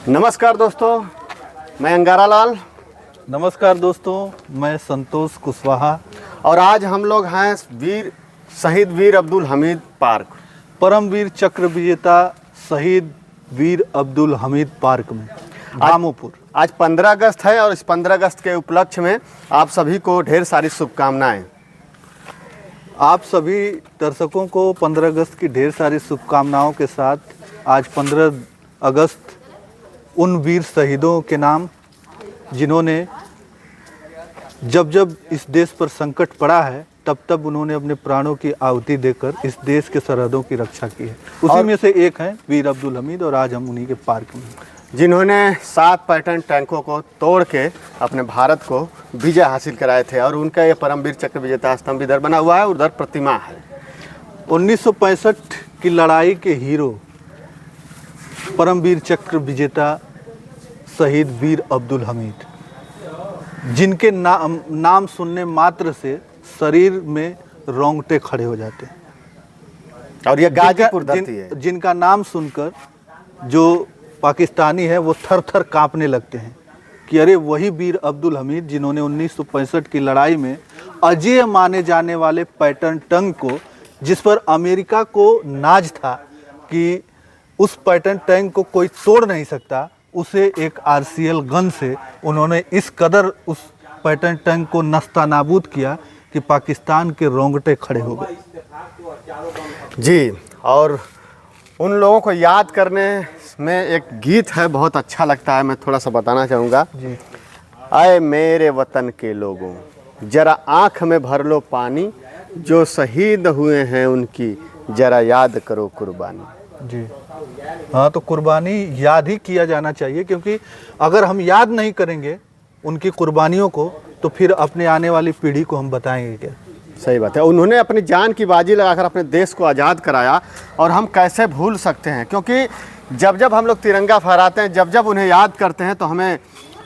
नमस्कार दोस्तों, मैं अंगारा लाल। नमस्कार दोस्तों, मैं संतोष कुशवाहा। और आज हम लोग हैं शहीद वीर अब्दुल हमीद पार्क, परमवीर चक्र विजेता शहीद वीर अब्दुल हमीद पार्क में रामोपुर। आज 15 अगस्त है और इस 15 अगस्त के उपलक्ष्य में आप सभी को ढेर सारी शुभकामनाएं। आप सभी दर्शकों को 15 अगस्त की ढेर सारी शुभकामनाओं के साथ आज 15 अगस्त उन वीर शहीदों के नाम जिन्होंने जब जब इस देश पर संकट पड़ा है तब तब उन्होंने अपने प्राणों की आहुति देकर इस देश के सरहदों की रक्षा की है। उसी में से एक हैं वीर अब्दुल हमीद और आज हम उन्हीं के पार्क में, जिन्होंने 7 पैटर्न टैंकों को तोड़ के अपने भारत को विजय हासिल कराए थे। और उनका ये परमवीर चक्र विजेता स्तंभ इधर बना हुआ है, उधर प्रतिमा है। 1965 की लड़ाई के हीरो परमवीर चक्र विजेता शहीद वीर अब्दुल हमीद, जिनके नाम सुनने मात्र से शरीर में रोंगटे खड़े हो जाते हैं। और ये गाजीपुर धरती है। जिनका नाम सुनकर जो पाकिस्तानी है वो थर थर कांपने लगते हैं कि अरे वही वीर अब्दुल हमीद जिन्होंने 1965 की लड़ाई में अजेय माने जाने वाले पैटर्न टैंक को, जिस पर अमेरिका को नाज था कि उस पैटर्न टैंक को कोई तोड़ नहीं सकता, उसे एक आरसीएल गन से उन्होंने इस कदर उस पैटर्न टैंक को नस्तानाबूद किया कि पाकिस्तान के रोंगटे खड़े हो गए। जी, और उन लोगों को याद करने में एक गीत है, बहुत अच्छा लगता है, मैं थोड़ा सा बताना चाहूँगा जी। आए मेरे वतन के लोगों, जरा आँख में भर लो पानी, जो शहीद हुए हैं उनकी जरा याद करो कुर्बानी। जी हाँ, तो कुर्बानी याद ही किया जाना चाहिए, क्योंकि अगर हम याद नहीं करेंगे उनकी कुर्बानियों को तो फिर अपने आने वाली पीढ़ी को हम बताएंगे क्या। सही बात है। उन्होंने अपनी जान की बाजी लगाकर अपने देश को आज़ाद कराया और हम कैसे भूल सकते हैं, क्योंकि जब जब हम लोग तिरंगा फहराते हैं, जब जब उन्हें याद करते हैं तो हमें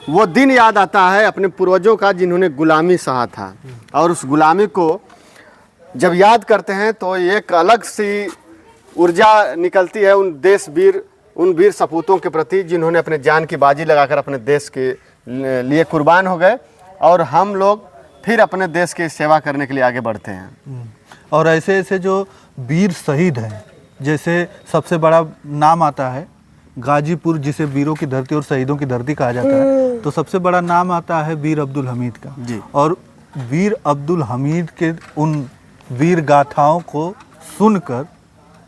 वो दिन याद आता है अपने पूर्वजों का जिन्होंने गुलामी सहा था। और उस गुलामी को जब याद करते हैं तो एक अलग सी ऊर्जा निकलती है उन वीर सपूतों के प्रति जिन्होंने अपने जान की बाजी लगाकर अपने देश के लिए कुर्बान हो गए। और हम लोग फिर अपने देश की सेवा करने के लिए आगे बढ़ते हैं। और ऐसे ऐसे जो वीर शहीद हैं, जैसे सबसे बड़ा नाम आता है गाजीपुर, जिसे वीरों की धरती और शहीदों की धरती कहा जाता है, तो सबसे बड़ा नाम आता है वीर अब्दुल हमीद का जी। और वीर अब्दुल हमीद के उन वीर गाथाओं को सुनकर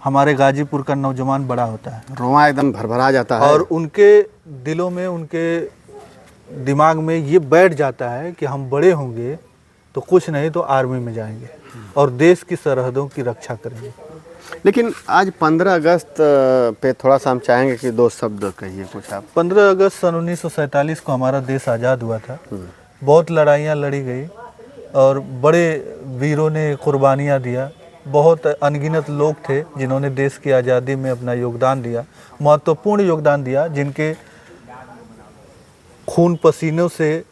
हमारे गाजीपुर का नौजवान बड़ा होता है, रोआ एकदम भरभरा जाता है। और उनके दिलों में, उनके दिमाग में ये बैठ जाता है कि हम बड़े होंगे तो कुछ नहीं तो आर्मी में जाएंगे और देश की सरहदों की रक्षा करेंगे। लेकिन आज 15 अगस्त पे थोड़ा सा हम चाहेंगे कि 2 शब्द कहिए कुछ आप। 15 अगस्त सन 1947 को हमारा देश आज़ाद हुआ था। बहुत लड़ाइयाँ लड़ी गई और बड़े वीरों ने कुर्बानियाँ दिया। बहुत अनगिनत लोग थे जिन्होंने देश की आज़ादी में अपना योगदान दिया, महत्वपूर्ण योगदान दिया, जिनके खून पसीनों से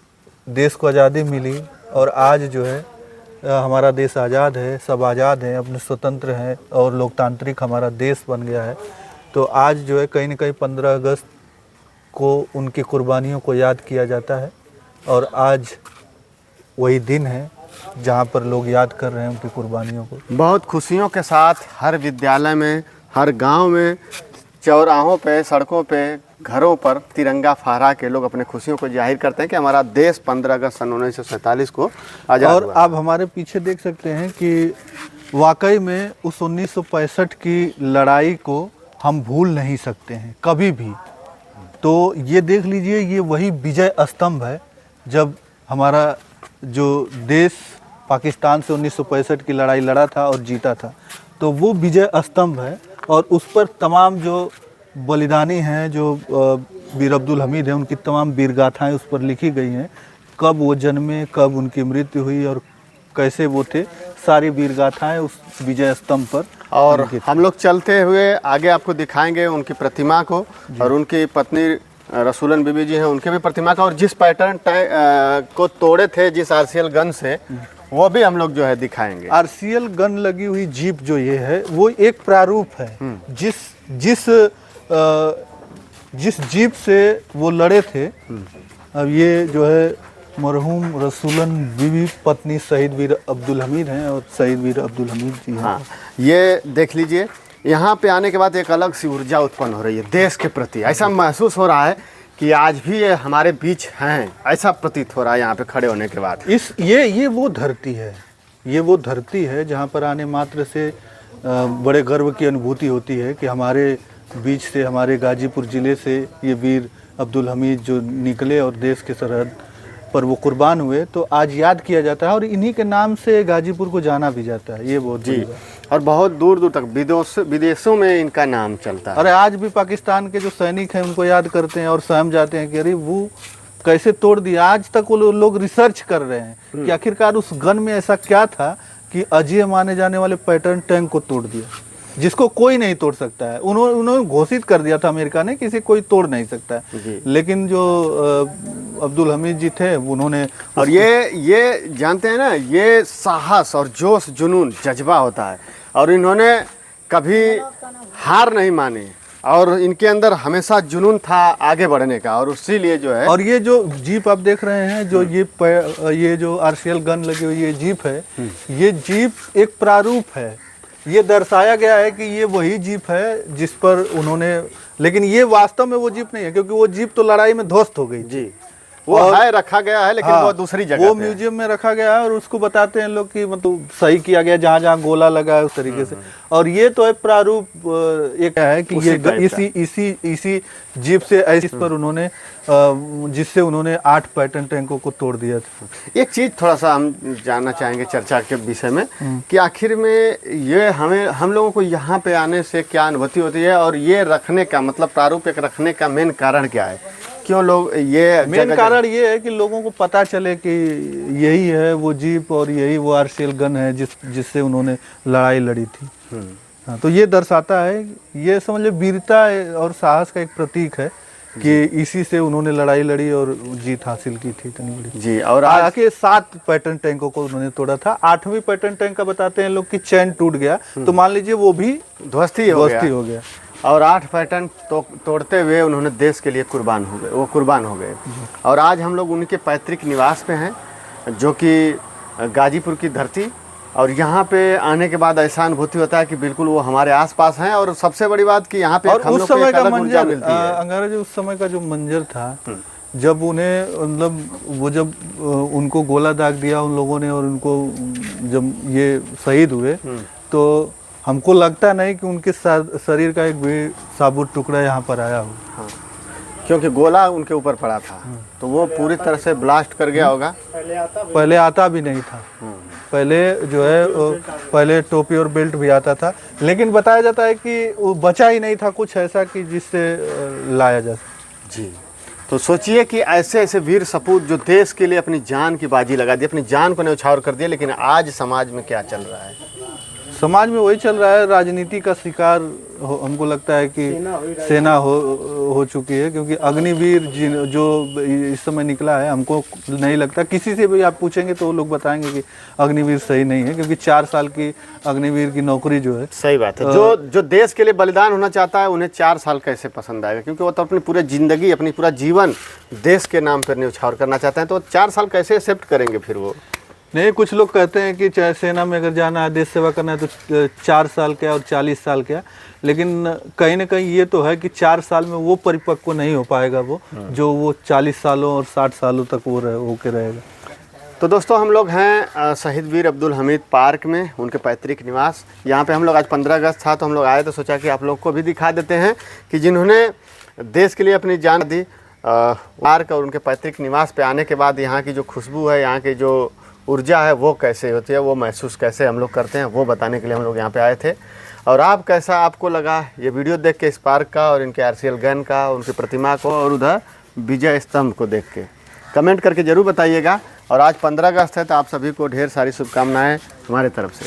देश को आज़ादी मिली। और आज जो है हमारा देश आज़ाद है, सब आज़ाद हैं, अपने स्वतंत्र हैं और लोकतांत्रिक हमारा देश बन गया है। तो आज जो है कहीं न कहीं 15 अगस्त को उनकी कुर्बानियों को याद किया जाता है। और आज वही दिन है जहाँ पर लोग याद कर रहे हैं उनकी कुर्बानियों को। बहुत खुशियों के साथ हर विद्यालय में, हर गांव में, चौराहों पे, सड़कों पे, घरों पर तिरंगा फहरा के लोग अपने खुशियों को जाहिर करते हैं कि हमारा देश 15 अगस्त सन 1947 को आज़ाद और हुआ। आप हमारे पीछे देख सकते हैं कि वाकई में उस 1965 की लड़ाई को हम भूल नहीं सकते हैं कभी भी। तो ये देख लीजिए, ये वही विजय स्तंभ है जब हमारा जो देश पाकिस्तान से 1965 की लड़ाई लड़ा था और जीता था, तो वो विजय स्तंभ है। और उस पर तमाम जो बलिदानी हैं, जो वीर अब्दुल हमीद हैं, उनकी तमाम वीर गाथाएँ उस पर लिखी गई हैं। कब वो जन्मे, कब उनकी मृत्यु हुई और कैसे वो थे, सारी वीर गाथाएँ उस विजय स्तंभ पर। और हम लोग चलते हुए आगे आपको दिखाएंगे उनकी प्रतिमा को, और उनकी पत्नी रसूलन बीबी जी हैं, उनके भी प्रतिमा का। और जिस पैटर्न को तोड़े थे जिस आरसीएल गन से, वो भी हम लोग जो है दिखाएंगे। आरसीएल गन लगी हुई जीप जो ये है वो एक प्रारूप है। जिस जिस जीप से वो लड़े थे, अब ये जो है मरहूम रसूलन बीवी पत्नी शहीद वीर अब्दुल हमीद हैं और शहीद वीर अब्दुल हमीद जी हैं। हाँ, ये देख लीजिए, यहाँ पे आने के बाद एक अलग सी ऊर्जा उत्पन्न हो रही है देश के प्रति। ऐसा महसूस हो रहा है कि आज भी ये हमारे बीच हैं, ऐसा प्रतीत हो रहा है यहाँ पे खड़े होने के बाद। ये वो धरती है, ये वो धरती है जहाँ पर आने मात्र से बड़े गर्व की अनुभूति होती है कि हमारे बीच से, हमारे गाजीपुर ज़िले से ये वीर अब्दुल हमीद जो निकले और देश के सरहद पर वो कुर्बान हुए, तो आज याद किया जाता है और इन्हीं के नाम से गाजीपुर को जाना भी जाता है। ये बहुत जी, और बहुत दूर दूर तक विदेशों में इनका नाम चलता है। अरे आज भी पाकिस्तान के जो सैनिक हैं उनको याद करते हैं और सहम जाते हैं कि अरे वो कैसे तोड़ दिया। आज तक वो लोग रिसर्च कर रहे हैं कि आखिरकार उस गन में ऐसा क्या था कि अजय माने जाने वाले पैटर्न टैंक को तोड़ दिया, जिसको कोई नहीं तोड़ सकता है। उन्होंने घोषित कर दिया था अमेरिका ने, किसी कोई तोड़ नहीं सकता है, लेकिन जो अब्दुल हमीद जी थे उन्होंने, और ये जानते हैं ना, ये साहस और जोश जुनून जज्बा होता है, और इन्होंने कभी हार नहीं मानी और इनके अंदर हमेशा जुनून था आगे बढ़ने का, और इसीलिए जो है। और ये जो जीप आप देख रहे हैं, जो ये जो आरसीएल गन लगी हुई ये जीप है, ये जीप एक प्रारूप है। ये दर्शाया गया है कि ये वही जीप है जिस पर उन्होंने, लेकिन ये वास्तव में वो जीप नहीं है, क्योंकि वो जीप तो लड़ाई में ध्वस्त हो गई जी। वो है रखा गया है, लेकिन वो दूसरी जगह वो म्यूजियम में रखा गया है और उसको बताते हैं लोग कि मतलब सही किया गया, जहाँ जहाँ गोला लगा है उस तरीके से। और ये तो है प्रारूप, एक है कि ये इसी जीप से इस पर उन्होंने, जिससे उन्होंने 8 पैटर्न टैंकों को तोड़ दिया था। एक चीज़ थोड़ा सा हम जानना चाहेंगे चर्चा के विषय में कि आखिर में ये हम लोगों को यहाँ पे आने से क्या अनुभूति होती है, और ये रखने का मतलब प्रारूप एक रखने का मेन कारण क्या है? क्यों लोग ये मेन कारण ये है कि लोगों को पता चले कि यही है वो जीप और यही वो आरसीएल गन है जिससे उन्होंने लड़ाई लड़ी थी। हाँ, तो ये दर्शाता है, ये समझ लो वीरता और साहस का एक प्रतीक है कि इसी से उन्होंने लड़ाई लड़ी और जीत हासिल की थी इतनी बड़ी जी। और आके 7 पैटर्न टैंकों को उन्होंने तोड़ा था। 8वीं पैटर्न टैंक का बताते हैं लोग कि चैन टूट गया, तो मान लीजिए वो भी ध्वस्त ही हो गया। और 8 पैटर्न तोड़ते हुए उन्होंने देश के लिए कुर्बान हो गए। और आज हम लोग उनके पैतृक निवास पे हैं, जो कि गाजीपुर की धरती, और यहाँ पे आने के बाद ऐसा अनुभूति होता है कि बिल्कुल वो हमारे आसपास हैं। और सबसे बड़ी बात कि यहाँ पे उस समय का मंजर, अंगारा जी, उस समय का जो मंजर था, जब उन्हें मतलब वो जब उनको गोला दाग दिया उन लोगों ने और उनको जब ये शहीद हुए, तो हमको लगता नहीं कि उनके शरीर का एक भी साबुत टुकड़ा यहाँ पर आया हो। हाँ, क्योंकि गोला उनके ऊपर पड़ा था, तो वो पूरी तरह से ब्लास्ट कर गया होगा। पहले आता भी नहीं था, पहले जो है पहले टोपी और बेल्ट भी आता था, लेकिन बताया जाता है कि वो बचा ही नहीं था कुछ ऐसा कि जिससे लाया जा सके। जी, तो सोचिए कि ऐसे ऐसे वीर सपूत जो देश के लिए अपनी जान की बाजी लगा दी, अपनी जान को न्यौछावर कर दिया, लेकिन आज समाज में क्या चल रहा है? समाज में वही चल रहा है, राजनीति का शिकार हमको लगता है कि सेना हो चुकी है। क्योंकि अग्निवीर जो इस समय निकला है, हमको नहीं लगता, किसी से भी आप पूछेंगे तो वो लोग बताएंगे कि अग्निवीर सही नहीं है, क्योंकि 4 साल की अग्निवीर की नौकरी जो है। सही बात है। जो देश के लिए बलिदान होना चाहता है, उन्हें 4 साल कैसे पसंद आएगा? क्योंकि वो तो अपनी पूरी जिंदगी, अपनी पूरा जीवन देश के नाम पर न्यौछावर करना चाहते हैं, तो 4 साल कैसे एक्सेप्ट करेंगे फिर वो? नहीं, कुछ लोग कहते हैं कि चाहे सेना में अगर जाना है, देश सेवा करना है, तो 4 साल क्या और 40 साल क्या, लेकिन कहीं ना कहीं ये तो है कि 4 साल में वो परिपक्व नहीं हो पाएगा वो, जो वो 40 सालों और 60 सालों तक वो होके रहेगा। तो दोस्तों, हम लोग हैं शहीद वीर अब्दुल हमीद पार्क में, उनके पैतृक निवास। यहाँ पे हम लोग आज 15 अगस्त था, तो हम लोग आए, तो सोचा कि आप लोग को भी दिखा देते हैं कि जिन्होंने देश के लिए अपनी जान दी। पार्क और उनके पैतृक निवास पे आने के बाद यहाँ की जो खुशबू है, यहाँ की जो ऊर्जा है, वो कैसे होती है, वो महसूस कैसे हम लोग करते हैं, वो बताने के लिए हम लोग यहाँ पे आए थे। और आपको लगा ये वीडियो देख के, इस पार्क का और इनके आरसीएल गन का, उनकी प्रतिमा को, और उधर विजय स्तंभ को देख के? कमेंट करके ज़रूर बताइएगा। और आज 15 अगस्त है, तो आप सभी को ढेर सारी शुभकामनाएं हमारे तरफ से।